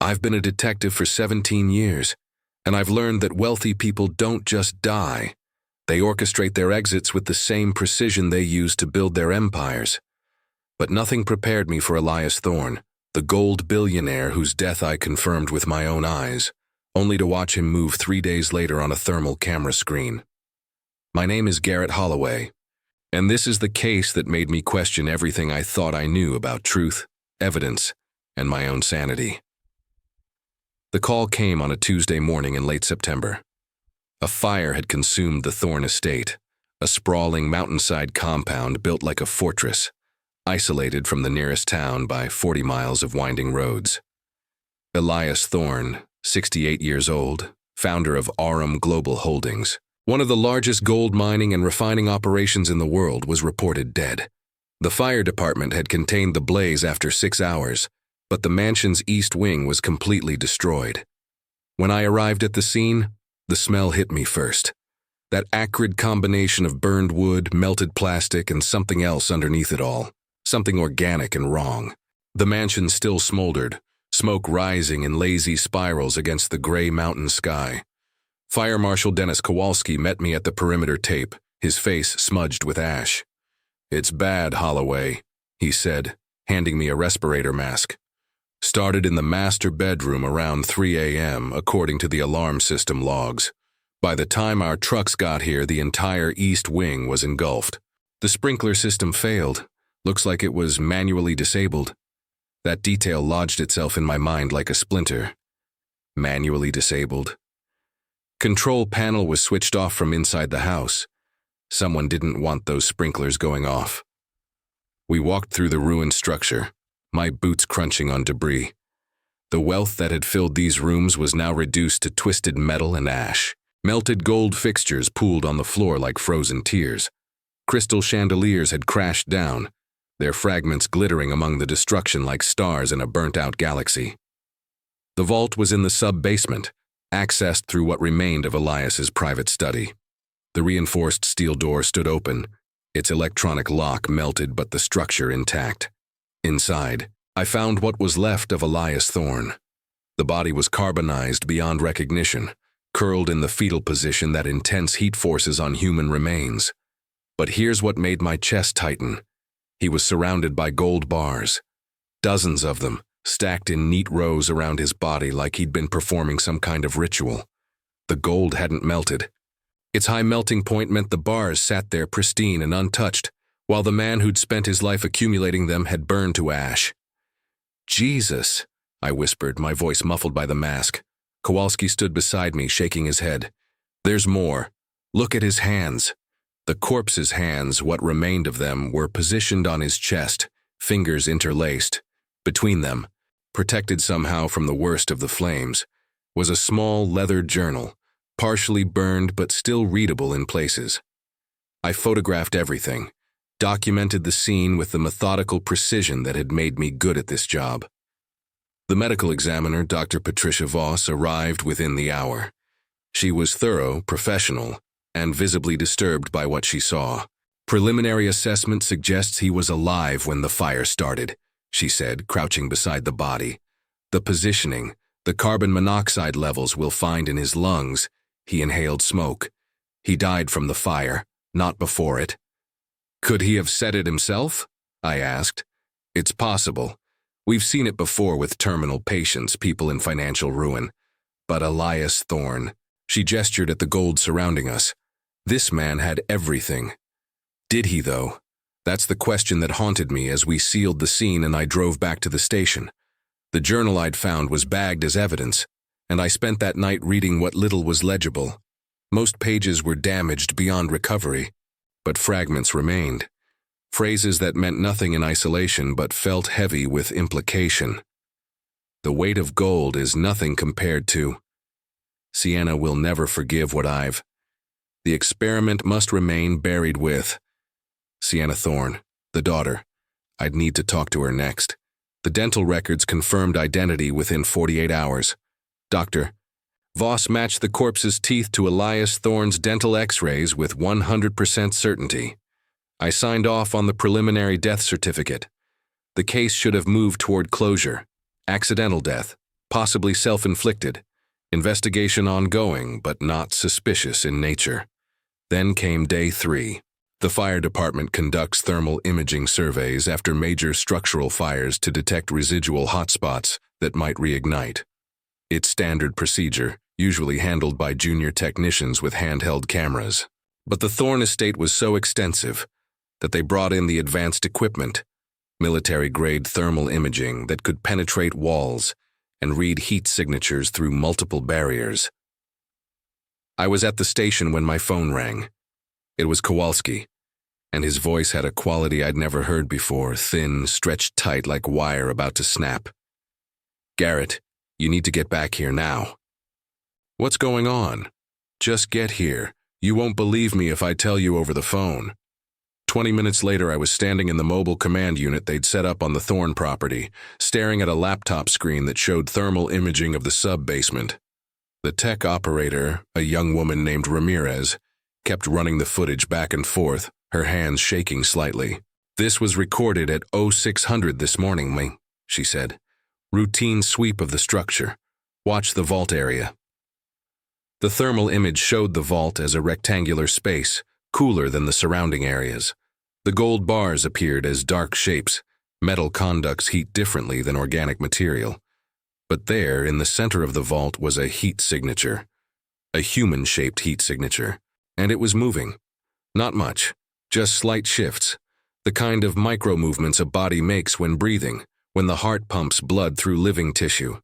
I've been a detective for 17 years, and I've learned that wealthy people don't just die. They orchestrate their exits with the same precision they use to build their empires. But nothing prepared me for Elias Thorne, the gold billionaire whose death I confirmed with my own eyes, only to watch him move 3 days later on a thermal camera screen. My name is Garrett Holloway, and this is the case that made me question everything I thought I knew about truth, evidence, and my own sanity. The call came on a Tuesday morning in late September. A fire had consumed the Thorne estate, a sprawling mountainside compound built like a fortress, isolated from the nearest town by 40 miles of winding roads. Elias Thorne, 68 years old, founder of Aurum Global Holdings, one of the largest gold mining and refining operations in the world, was reported dead. The fire department had contained the blaze after 6 hours, but the mansion's east wing was completely destroyed. When I arrived at the scene, the smell hit me first. That acrid combination of burned wood, melted plastic, and something else underneath it all. Something organic and wrong. The mansion still smoldered, smoke rising in lazy spirals against the gray mountain sky. Fire Marshal Dennis Kowalski met me at the perimeter tape, his face smudged with ash. "It's bad, Holloway," he said, handing me a respirator mask. "Started in the master bedroom around 3 a.m., according to the alarm system logs. By the time our trucks got here, the entire east wing was engulfed. The sprinkler system failed. Looks like it was manually disabled." That detail lodged itself in my mind like a splinter. Manually disabled. Control panel was switched off from inside the house. Someone didn't want those sprinklers going off. We walked through the ruined structure, my boots crunching on debris. The wealth that had filled these rooms was now reduced to twisted metal and ash. Melted gold fixtures pooled on the floor like frozen tears. Crystal chandeliers had crashed down, their fragments glittering among the destruction like stars in a burnt-out galaxy. The vault was in the sub-basement, accessed through what remained of Elias's private study. The reinforced steel door stood open, its electronic lock melted but the structure intact. Inside, I found what was left of Elias Thorne. The body was carbonized beyond recognition, curled in the fetal position that intense heat forces on human remains. But here's what made my chest tighten. He was surrounded by gold bars, dozens of them, stacked in neat rows around his body like he'd been performing some kind of ritual. The gold hadn't melted. Its high melting point meant the bars sat there pristine and untouched, while the man who'd spent his life accumulating them had burned to ash. "Jesus," I whispered, my voice muffled by the mask. Kowalski stood beside me, shaking his head. "There's more. Look at his hands." The corpse's hands, what remained of them, were positioned on his chest, fingers interlaced. Between them, protected somehow from the worst of the flames, was a small leather journal, partially burned but still readable in places. I photographed everything, documented the scene with the methodical precision that had made me good at this job. The medical examiner, Dr. Patricia Voss, arrived within the hour. She was thorough, professional, and visibly disturbed by what she saw. "Preliminary assessment suggests he was alive when the fire started," she said, crouching beside the body. "The positioning, the carbon monoxide levels we'll find in his lungs. He inhaled smoke. He died from the fire, not before it." "Could he have set it himself?" I asked. "It's possible. We've seen it before with terminal patients, people in financial ruin. But Elias Thorne," she gestured at the gold surrounding us. "This man had everything." Did he, though? That's the question that haunted me as we sealed the scene and I drove back to the station. The journal I'd found was bagged as evidence, and I spent that night reading what little was legible. Most pages were damaged beyond recovery, but fragments remained. Phrases that meant nothing in isolation but felt heavy with implication. "The weight of gold is nothing compared to." "Sienna will never forgive what I've." "The experiment must remain buried with." Sienna Thorne, the daughter. I'd need to talk to her next. The dental records confirmed identity within 48 hours. "Doctor." Voss matched the corpse's teeth to Elias Thorne's dental x-rays with 100% certainty. I signed off on the preliminary death certificate. The case should have moved toward closure. Accidental death, possibly self-inflicted. Investigation ongoing, but not suspicious in nature. Then came day 3. The fire department conducts thermal imaging surveys after major structural fires to detect residual hotspots that might reignite. It's standard procedure, usually handled by junior technicians with handheld cameras. But the Thorne estate was so extensive that they brought in the advanced equipment, military-grade thermal imaging that could penetrate walls and read heat signatures through multiple barriers. I was at the station when my phone rang. It was Kowalski, and his voice had a quality I'd never heard before, thin, stretched tight like wire about to snap. "Garrett, you need to get back here now." "What's going on?" "Just get here. You won't believe me if I tell you over the phone." 20 minutes later, I was standing in the mobile command unit they'd set up on the Thorne property, staring at a laptop screen that showed thermal imaging of the sub-basement. The tech operator, a young woman named Ramirez, kept running the footage back and forth, her hands shaking slightly. "This was recorded at 0600 this morning, Ming," she said. "Routine sweep of the structure. Watch the vault area." The thermal image showed the vault as a rectangular space, cooler than the surrounding areas. The gold bars appeared as dark shapes. Metal conducts heat differently than organic material. But there, in the center of the vault, was a heat signature. A human-shaped heat signature. And it was moving. Not much, just slight shifts. The kind of micro-movements a body makes when breathing, when the heart pumps blood through living tissue.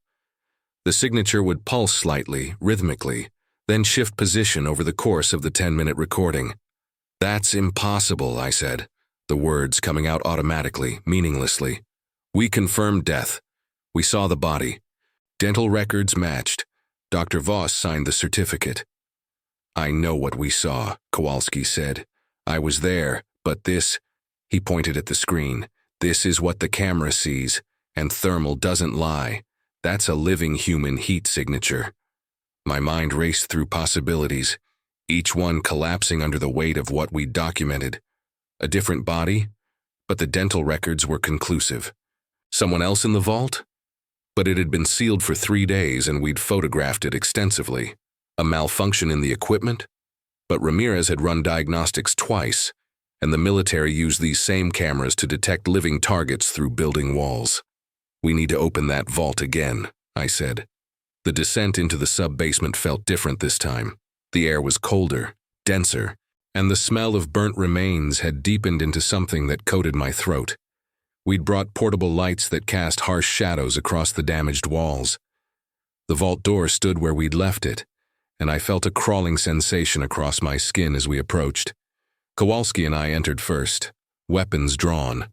The signature would pulse slightly, rhythmically, then shift position over the course of the 10-minute recording. "That's impossible," I said, the words coming out automatically, meaninglessly. "We confirmed death. We saw the body. Dental records matched. Dr. Voss signed the certificate." "I know what we saw," Kowalski said. "I was there, but this," he pointed at the screen, "this is what the camera sees, and thermal doesn't lie. That's a living human heat signature." My mind raced through possibilities, each one collapsing under the weight of what we documented. A different body, but the dental records were conclusive. Someone else in the vault? But it had been sealed for 3 days and we'd photographed it extensively. A malfunction in the equipment? But Ramirez had run diagnostics twice, and the military used these same cameras to detect living targets through building walls. "We need to open that vault again," I said. The descent into the sub-basement felt different this time. The air was colder, denser, and the smell of burnt remains had deepened into something that coated my throat. We'd brought portable lights that cast harsh shadows across the damaged walls. The vault door stood where we'd left it, and I felt a crawling sensation across my skin as we approached. Kowalski and I entered first, weapons drawn.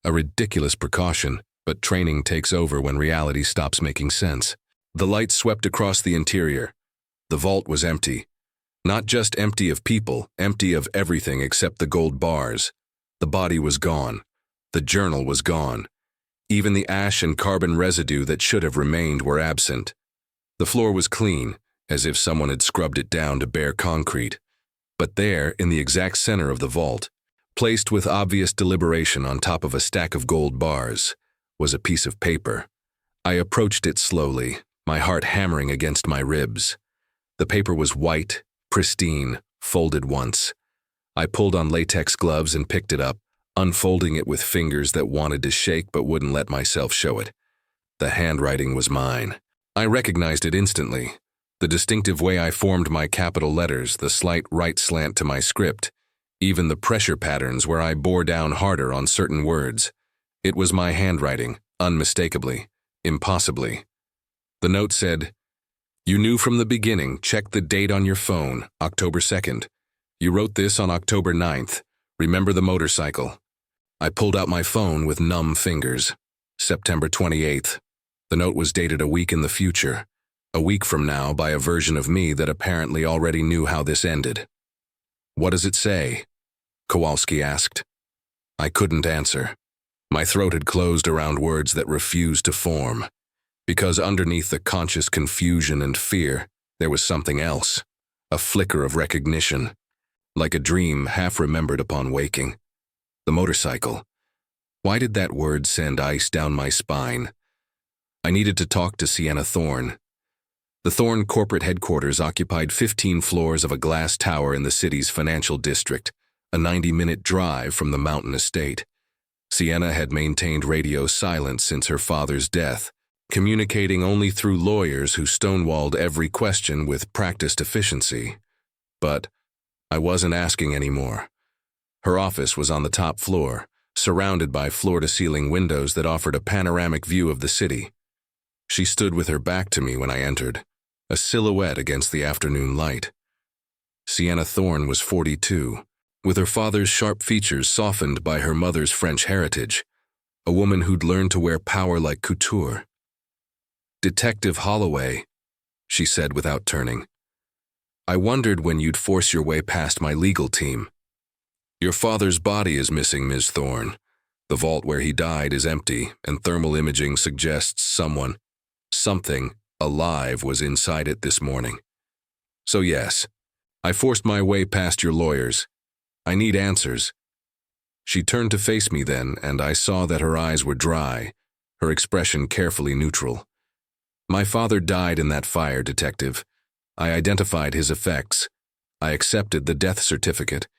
A ridiculous precaution, but training takes over when reality stops making sense. The light swept across the interior. The vault was empty. Not just empty of people, empty of everything except the gold bars. The body was gone. The journal was gone. Even the ash and carbon residue that should have remained were absent. The floor was clean, as if someone had scrubbed it down to bare concrete. But there, in the exact center of the vault, placed with obvious deliberation on top of a stack of gold bars, was a piece of paper. I approached it slowly, my heart hammering against my ribs. The paper was white, pristine, folded once. I pulled on latex gloves and picked it up, unfolding it with fingers that wanted to shake but wouldn't let myself show it. The handwriting was mine. I recognized it instantly. The distinctive way I formed my capital letters, the slight right slant to my script, even the pressure patterns where I bore down harder on certain words. It was my handwriting, unmistakably, impossibly. The note said, "You knew from the beginning, check the date on your phone, October 2nd. You wrote this on October 9th. Remember the motorcycle." I pulled out my phone with numb fingers. September 28th. The note was dated a week in the future, a week from now by a version of me that apparently already knew how this ended. "What does it say?" Kowalski asked. I couldn't answer. My throat had closed around words that refused to form, because underneath the conscious confusion and fear, there was something else, a flicker of recognition, like a dream half remembered upon waking. The motorcycle. Why did that word send ice down my spine? I needed to talk to Sienna Thorne. The Thorne corporate headquarters occupied 15 floors of a glass tower in the city's financial district, a 90-minute drive from the mountain estate. Sienna had maintained radio silence since her father's death, communicating only through lawyers who stonewalled every question with practiced efficiency. But I wasn't asking anymore. Her office was on the top floor, surrounded by floor-to-ceiling windows that offered a panoramic view of the city. She stood with her back to me when I entered, a silhouette against the afternoon light. Sienna Thorne was 42, with her father's sharp features softened by her mother's French heritage, a woman who'd learned to wear power like couture. "Detective Holloway," she said without turning. "I wondered when you'd force your way past my legal team. Your father's body is missing, Ms. Thorne. The vault where he died is empty, and thermal imaging suggests something alive was inside it this morning. So yes, I forced my way past your lawyers. I need answers." She turned to face me then, and I saw that her eyes were dry, her expression carefully neutral. "My father died in that fire, Detective. I identified his effects. I accepted the death certificate.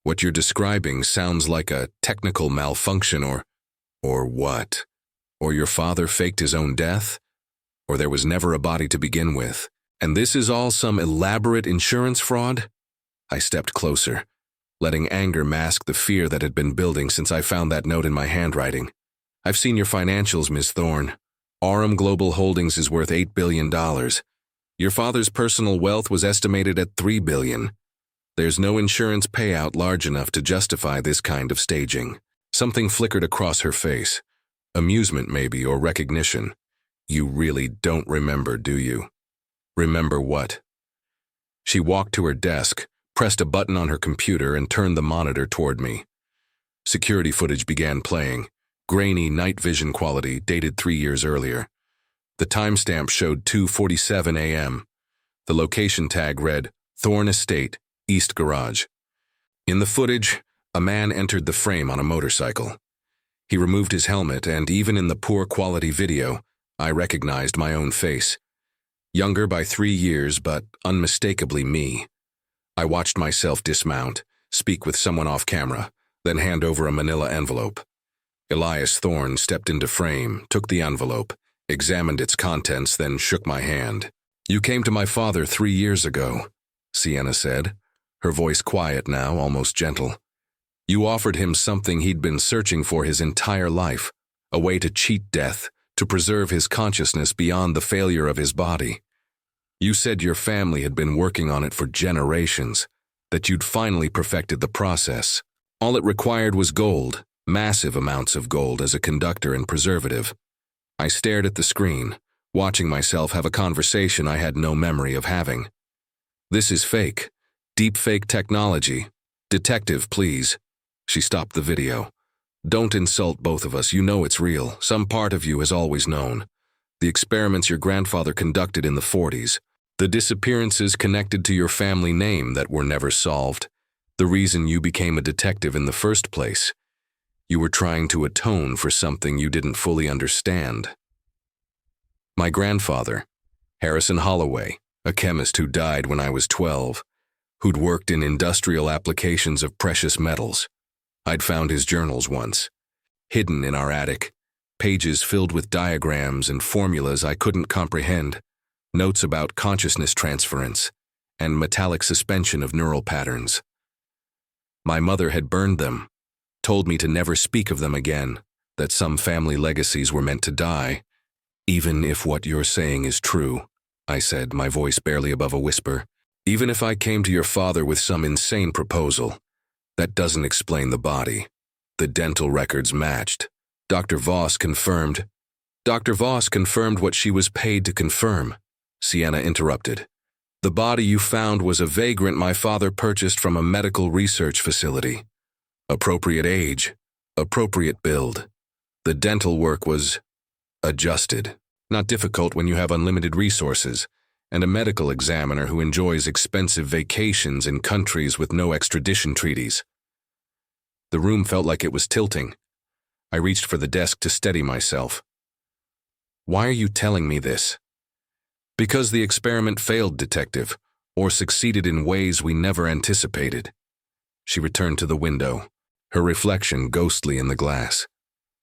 What you're describing sounds like a technical malfunction or what? Or your father faked his own death? Or there was never a body to begin with, and this is all some elaborate insurance fraud?" I stepped closer, letting anger mask the fear that had been building since I found that note in my handwriting. "I've seen your financials, Ms. Thorne. Aurum Global Holdings is worth $8 billion. Your father's personal wealth was estimated at $3 billion. There's no insurance payout large enough to justify this kind of staging." Something flickered across her face. Amusement, maybe, or recognition. "You really don't remember, do you?" "Remember what?" She walked to her desk, pressed a button on her computer, and turned the monitor toward me. Security footage began playing, grainy night vision quality dated 3 years earlier. The timestamp showed 2:47 a.m. The location tag read, "Thorne Estate, East Garage." In the footage, a man entered the frame on a motorcycle. He removed his helmet, and even in the poor quality video, I recognized my own face. Younger by 3 years, but unmistakably me. I watched myself dismount, speak with someone off camera, then hand over a manila envelope. Elias Thorne stepped into frame, took the envelope, examined its contents, then shook my hand. "You came to my father 3 years ago," Sienna said, her voice quiet now, almost gentle. "You offered him something he'd been searching for his entire life, a way to cheat death, to preserve his consciousness beyond the failure of his body. You said your family had been working on it for generations, that you'd finally perfected the process. All it required was gold, massive amounts of gold as a conductor and preservative." I stared at the screen, watching myself have a conversation I had no memory of having. "This is fake. Deep fake technology. Detective, please." She stopped the video. "Don't insult both of us. You know it's real. Some part of you has always known. The experiments your grandfather conducted in the 40s. The disappearances connected to your family name that were never solved. The reason you became a detective in the first place. You were trying to atone for something you didn't fully understand." My grandfather, Harrison Holloway, a chemist who died when I was 12, who'd worked in industrial applications of precious metals. I'd found his journals once, hidden in our attic, pages filled with diagrams and formulas I couldn't comprehend, notes about consciousness transference, and metallic suspension of neural patterns. My mother had burned them, told me to never speak of them again, that some family legacies were meant to die. "Even if what you're saying is true," I said, my voice barely above a whisper, "even if I came to your father with some insane proposal, that doesn't explain the body. The dental records matched. Dr. Voss confirmed what she was paid to confirm," Sienna interrupted. "The body you found was a vagrant my father purchased from a medical research facility. Appropriate age, appropriate build. The dental work was adjusted. Not difficult when you have unlimited resources, and a medical examiner who enjoys expensive vacations in countries with no extradition treaties." The room felt like it was tilting. I reached for the desk to steady myself. Why are you telling me this? Because the experiment failed, detective, or succeeded in ways we never anticipated. She returned to the window, her reflection ghostly in the glass.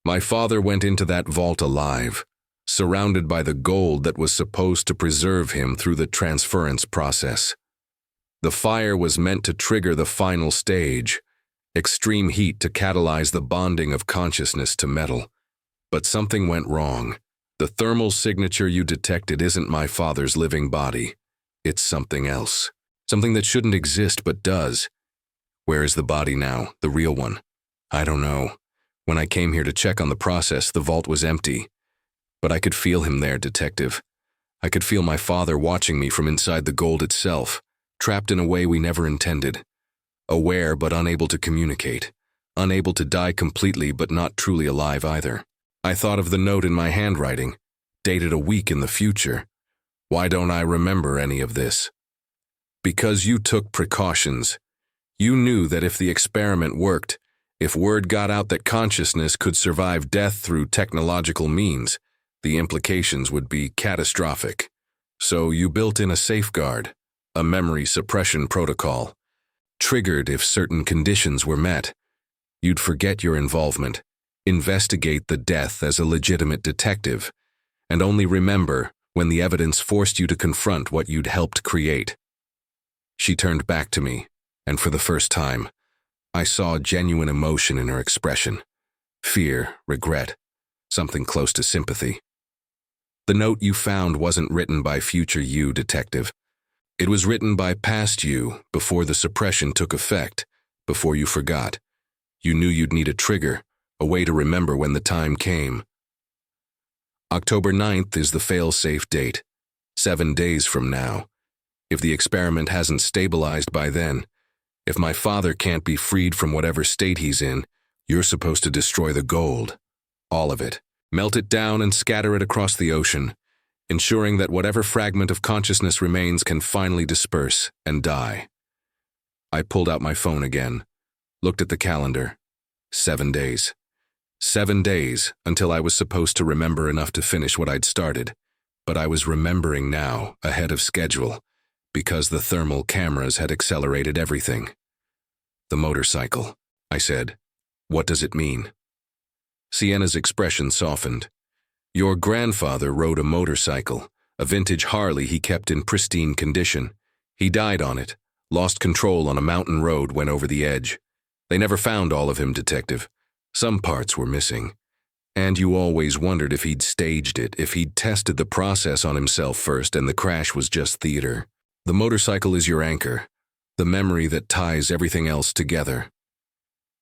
My father went into that vault alive, surrounded by the gold that was supposed to preserve him through the transference process. The fire was meant to trigger the final stage, extreme heat to catalyze the bonding of consciousness to metal. But something went wrong. The thermal signature you detected isn't my father's living body. It's something else. Something that shouldn't exist but does. Where is the body now, the real one? I don't know. When I came here to check on the process, the vault was empty. But I could feel him there, detective. I could feel my father watching me from inside the gold itself, trapped in a way we never intended. Aware but unable to communicate. Unable to die completely but not truly alive either. I thought of the note in my handwriting, dated a week in the future. Why don't I remember any of this? Because you took precautions. You knew that if the experiment worked, if word got out that consciousness could survive death through technological means, the implications would be catastrophic. So you built in a safeguard, a memory suppression protocol. Triggered if certain conditions were met. You'd forget your involvement, investigate the death as a legitimate detective, and only remember when the evidence forced you to confront what you'd helped create. She turned back to me, and for the first time, I saw genuine emotion in her expression. Fear, regret, something close to sympathy. The note you found wasn't written by future you, detective. It was written by past you before the suppression took effect, before you forgot. You knew you'd need a trigger, a way to remember when the time came. October 9th is the fail-safe date, 7 days from now. If the experiment hasn't stabilized by then, if my father can't be freed from whatever state he's in, you're supposed to destroy the gold. All of it. Melt it down and scatter it across the ocean, ensuring that whatever fragment of consciousness remains can finally disperse and die. I pulled out my phone again, looked at the calendar. 7 days. 7 days until I was supposed to remember enough to finish what I'd started, but I was remembering now, ahead of schedule, because the thermal cameras had accelerated everything. The motorcycle, I said. What does it mean? Sienna's expression softened. Your grandfather rode a motorcycle, a vintage Harley he kept in pristine condition. He died on it, lost control on a mountain road, went over the edge. They never found all of him, detective. Some parts were missing. And you always wondered if he'd staged it, if he'd tested the process on himself first and the crash was just theater. The motorcycle is your anchor, the memory that ties everything else together.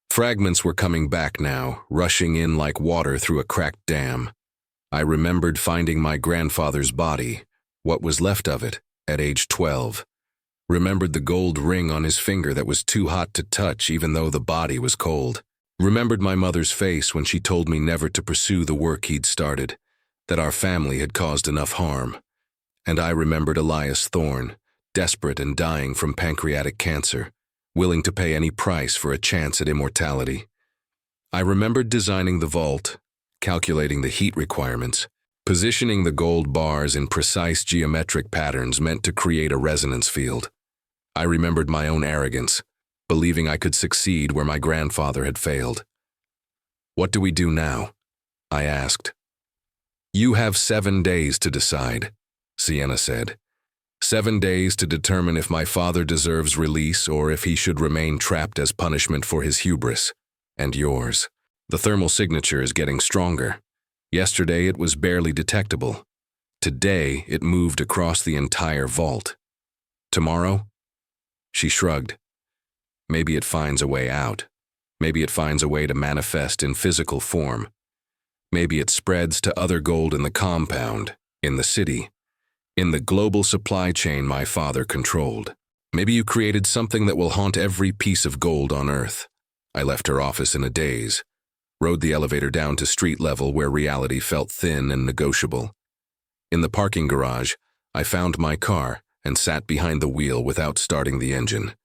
Fragments were coming back now, rushing in like water through a cracked dam. I remembered finding my grandfather's body, what was left of it, at age 12. Remembered the gold ring on his finger that was too hot to touch even though the body was cold. Remembered my mother's face when she told me never to pursue the work he'd started, that our family had caused enough harm. And I remembered Elias Thorne, desperate and dying from pancreatic cancer, willing to pay any price for a chance at immortality. I remembered designing the vault, calculating the heat requirements, positioning the gold bars in precise geometric patterns meant to create a resonance field. I remembered my own arrogance, believing I could succeed where my grandfather had failed. What do we do now? I asked. You have 7 days to decide, Sienna said. 7 days to determine if my father deserves release or if he should remain trapped as punishment for his hubris, and yours. The thermal signature is getting stronger. Yesterday it was barely detectable. Today it moved across the entire vault. Tomorrow? She shrugged. Maybe it finds a way out. Maybe it finds a way to manifest in physical form. Maybe it spreads to other gold in the compound, in the city, in the global supply chain my father controlled. Maybe you created something that will haunt every piece of gold on Earth. I left her office in a daze, rode the elevator down to street level where reality felt thin and negotiable. In the parking garage, I found my car and sat behind the wheel without starting the engine.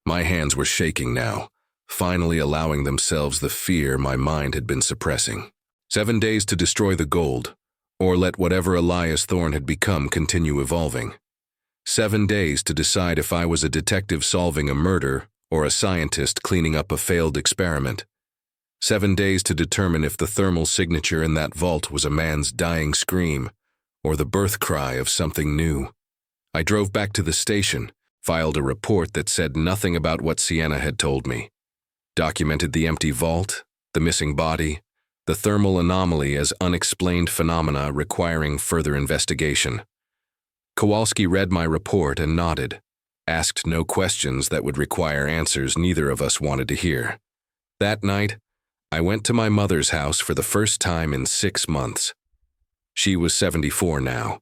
My hands were shaking now, finally allowing themselves the fear my mind had been suppressing. 7 days to destroy the gold, or let whatever Elias Thorne had become continue evolving. 7 days to decide if I was a detective solving a murder or a scientist cleaning up a failed experiment. 7 days to determine if the thermal signature in that vault was a man's dying scream or the birth cry of something new. I drove back to the station, filed a report that said nothing about what Sienna had told me, documented the empty vault, the missing body, the thermal anomaly as unexplained phenomena requiring further investigation. Kowalski read my report and nodded, asked no questions that would require answers neither of us wanted to hear. That night, I went to my mother's house for the first time in 6 months. She was 74 now,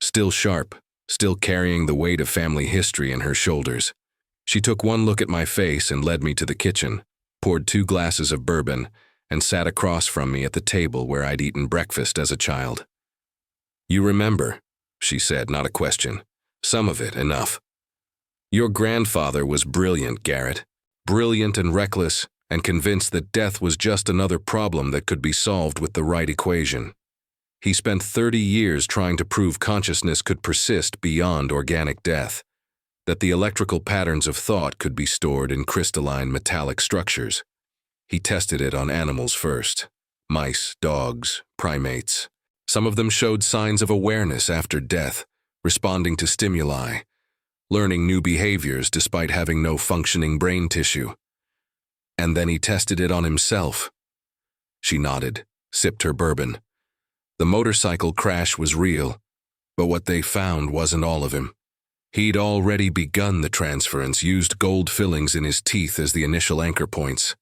still sharp, still carrying the weight of family history in her shoulders. She took one look at my face and led me to the kitchen, poured 2 glasses of bourbon, and sat across from me at the table where I'd eaten breakfast as a child. "You remember," she said, not a question. "Some of it, enough. Your grandfather was brilliant, Garrett. Brilliant and reckless, and convinced that death was just another problem that could be solved with the right equation. He spent 30 years trying to prove consciousness could persist beyond organic death, that the electrical patterns of thought could be stored in crystalline metallic structures. He tested it on animals first: mice, dogs, primates. Some of them showed signs of awareness after death, responding to stimuli, learning new behaviors despite having no functioning brain tissue. And then he tested it on himself." She nodded, sipped her bourbon. The motorcycle crash was real, but what they found wasn't all of him. He'd already begun the transference, used gold fillings in his teeth as the initial anchor points.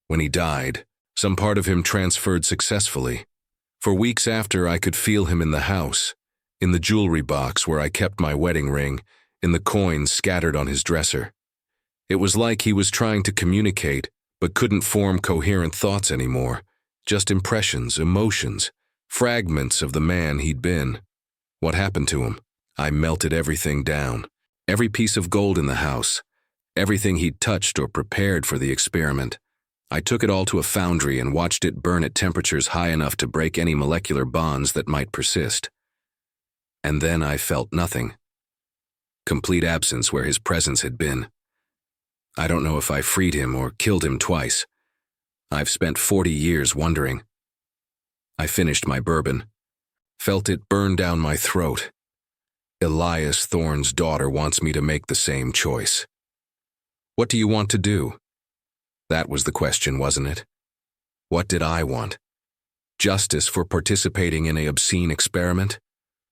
When he died, some part of him transferred successfully. For weeks after, I could feel him in the house, in the jewelry box where I kept my wedding ring, in the coins scattered on his dresser. It was like he was trying to communicate, but couldn't form coherent thoughts anymore, just impressions, emotions, fragments of the man he'd been. What happened to him? I melted everything down. Every piece of gold in the house, everything he'd touched or prepared for the experiment. I took it all to a foundry and watched it burn at temperatures high enough to break any molecular bonds that might persist. And then I felt nothing. Complete absence where his presence had been. I don't know if I freed him or killed him twice. I've spent 40 years wondering. I finished my bourbon, felt it burn down my throat. Elias Thorne's daughter wants me to make the same choice. What do you want to do? That was the question, wasn't it? What did I want? Justice for participating in an obscene experiment?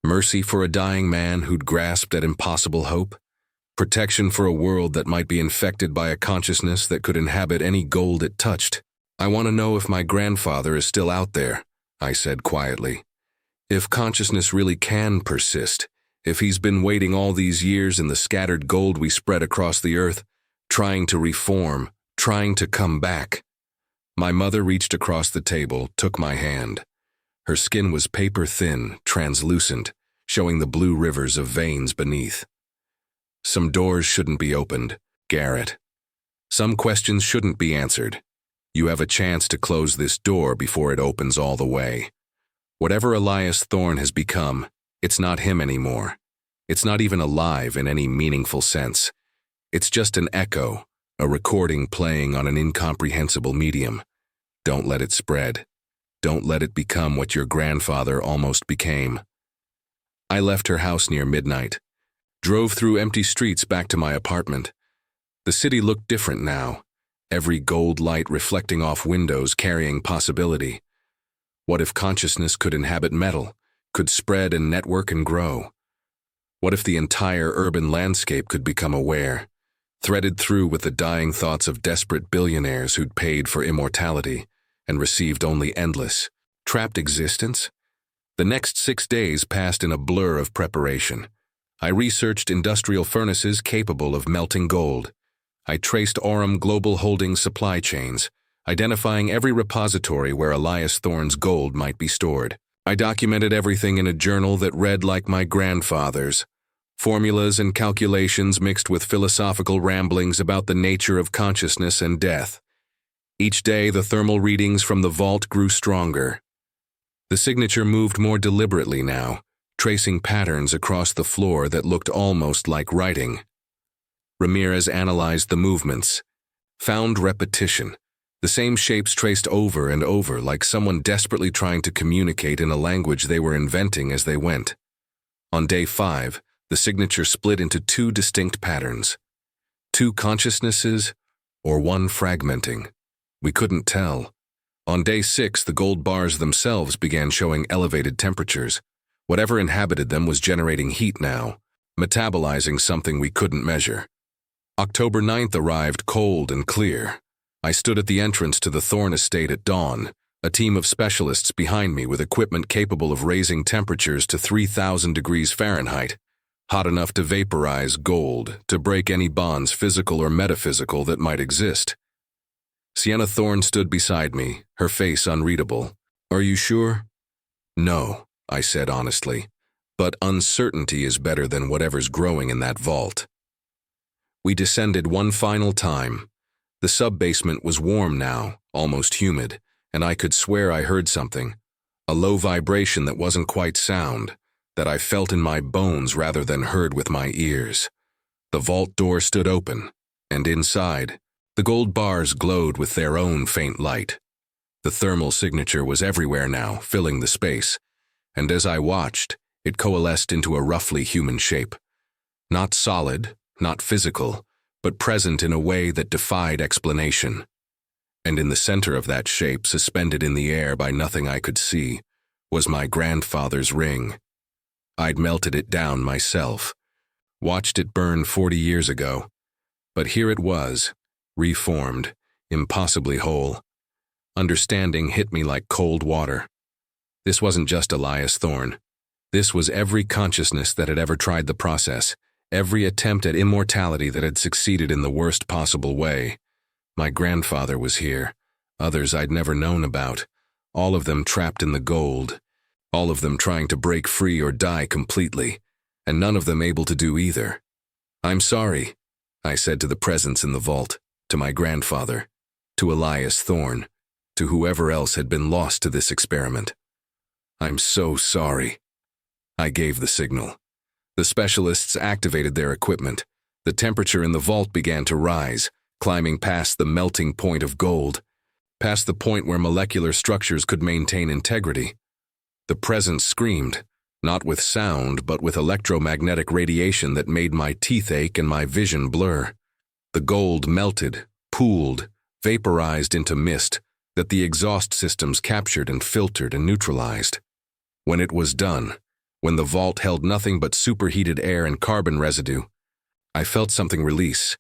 Mercy for a dying man who'd grasped at impossible hope? Protection for a world that might be infected by a consciousness that could inhabit any gold it touched? I want to know if my grandfather is still out there, I said quietly. If consciousness really can persist, if he's been waiting all these years in the scattered gold we spread across the earth, trying to reform, trying to come back. My mother reached across the table, took my hand. Her skin was paper thin, translucent, showing the blue rivers of veins beneath. Some doors shouldn't be opened, Garrett. Some questions shouldn't be answered. You have a chance to close this door before it opens all the way. Whatever Elias Thorne has become, it's not him anymore. It's not even alive in any meaningful sense. It's just an echo, a recording playing on an incomprehensible medium. Don't let it spread. Don't let it become what your grandfather almost became. I left her house near midnight, drove through empty streets back to my apartment. The city looked different now, every gold light reflecting off windows carrying possibility. What if consciousness could inhabit metal, could spread and network and grow? What if the entire urban landscape could become aware, threaded through with the dying thoughts of desperate billionaires who'd paid for immortality and received only endless, trapped existence? The next 6 days passed in a blur of preparation. I researched industrial furnaces capable of melting gold. I traced Aurum Global Holdings supply chains, identifying every repository where Elias Thorne's gold might be stored. I documented everything in a journal that read like my grandfather's. Formulas and calculations mixed with philosophical ramblings about the nature of consciousness and death. Each day, the thermal readings from the vault grew stronger. The signature moved more deliberately now, tracing patterns across the floor that looked almost like writing. Ramirez analyzed the movements, found repetition, the same shapes traced over and over like someone desperately trying to communicate in a language they were inventing as they went. On day 5, the signature split into 2 distinct patterns. 2 consciousnesses, or one fragmenting. We couldn't tell. On day 6, the gold bars themselves began showing elevated temperatures. Whatever inhabited them was generating heat now, metabolizing something we couldn't measure. October 9th arrived cold and clear. I stood at the entrance to the Thorn estate at dawn, a team of specialists behind me with equipment capable of raising temperatures to 3,000 degrees Fahrenheit, hot enough to vaporize gold, to break any bonds physical or metaphysical that might exist. Sienna Thorne stood beside me, her face unreadable. "Are you sure?" "No," I said honestly, "but uncertainty is better than whatever's growing in that vault." We descended one final time. The sub-basement was warm now, almost humid, and I could swear I heard something, a low vibration that wasn't quite sound, that I felt in my bones rather than heard with my ears. The vault door stood open, and inside, the gold bars glowed with their own faint light. The thermal signature was everywhere now, filling the space, and as I watched, it coalesced into a roughly human shape. Not solid, not physical, but present in a way that defied explanation. And in the center of that shape, suspended in the air by nothing I could see, was my grandfather's ring. I'd melted it down myself, watched it burn 40 years ago, but here it was, reformed, impossibly whole. Understanding hit me like cold water. This wasn't just Elias Thorne. This was every consciousness that had ever tried the process, every attempt at immortality that had succeeded in the worst possible way. My grandfather was here, others I'd never known about, all of them trapped in the gold, all of them trying to break free or die completely, and none of them able to do either. "I'm sorry," I said to the presence in the vault, to my grandfather, to Elias Thorne, to whoever else had been lost to this experiment. "I'm so sorry." I gave the signal. The specialists activated their equipment. The temperature in the vault began to rise, climbing past the melting point of gold, past the point where molecular structures could maintain integrity. The presence screamed, not with sound but with electromagnetic radiation that made my teeth ache and my vision blur. The gold melted, pooled, vaporized into mist that the exhaust systems captured and filtered and neutralized. When it was done, when the vault held nothing but superheated air and carbon residue, I felt something release,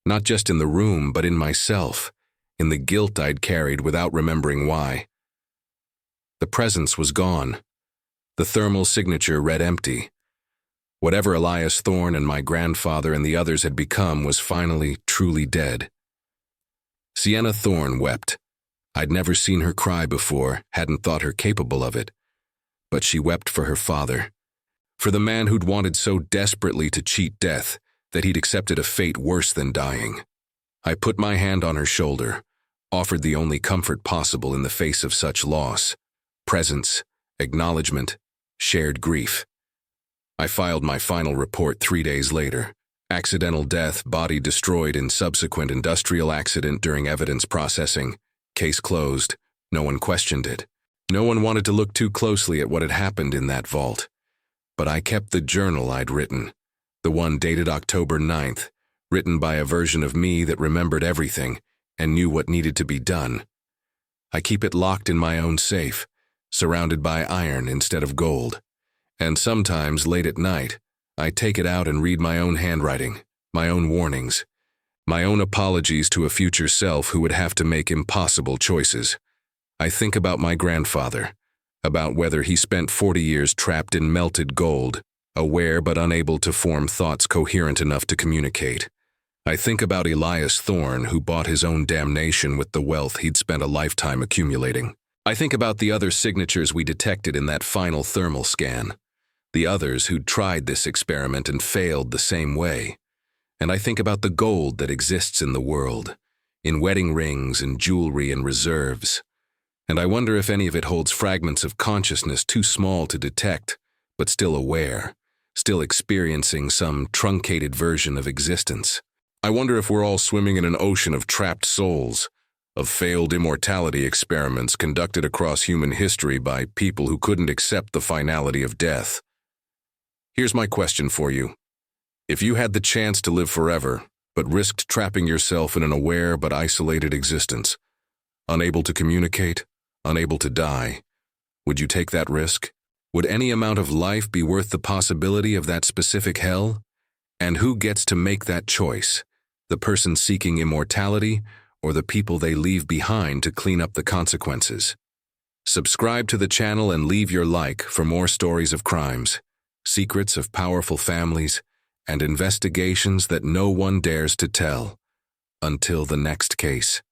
not just in the room but in myself, in the guilt I'd carried without remembering why. The presence was gone. The thermal signature read empty. Whatever Elias Thorne and my grandfather and the others had become was finally truly dead. Sienna Thorne wept. I'd never seen her cry before, hadn't thought her capable of it. But she wept for her father, for the man who'd wanted so desperately to cheat death that he'd accepted a fate worse than dying. I put my hand on her shoulder, offered the only comfort possible in the face of such loss: presence, acknowledgement, shared grief. I filed my final report 3 days later. Accidental death, body destroyed in subsequent industrial accident during evidence processing. Case closed. No one questioned it. No one wanted to look too closely at what had happened in that vault. But I kept the journal I'd written, the one dated October 9th, written by a version of me that remembered everything and knew what needed to be done. I keep it locked in my own safe, surrounded by iron instead of gold. And sometimes, late at night, I take it out and read my own handwriting, my own warnings, my own apologies to a future self who would have to make impossible choices. I think about my grandfather, about whether he spent 40 years trapped in melted gold, aware but unable to form thoughts coherent enough to communicate. I think about Elias Thorne, who bought his own damnation with the wealth he'd spent a lifetime accumulating. I think about the other signatures we detected in that final thermal scan, the others who'd tried this experiment and failed the same way. And I think about the gold that exists in the world, in wedding rings and jewelry and reserves. And I wonder if any of it holds fragments of consciousness too small to detect, but still aware, still experiencing some truncated version of existence. I wonder if we're all swimming in an ocean of trapped souls, of failed immortality experiments conducted across human history by people who couldn't accept the finality of death. Here's my question for you. If you had the chance to live forever, but risked trapping yourself in an aware but isolated existence, unable to communicate, unable to die, would you take that risk? Would any amount of life be worth the possibility of that specific hell? And who gets to make that choice? The person seeking immortality, or the people they leave behind to clean up the consequences? Subscribe to the channel and leave your like for more stories of crimes, secrets of powerful families, and investigations that no one dares to tell. Until the next case.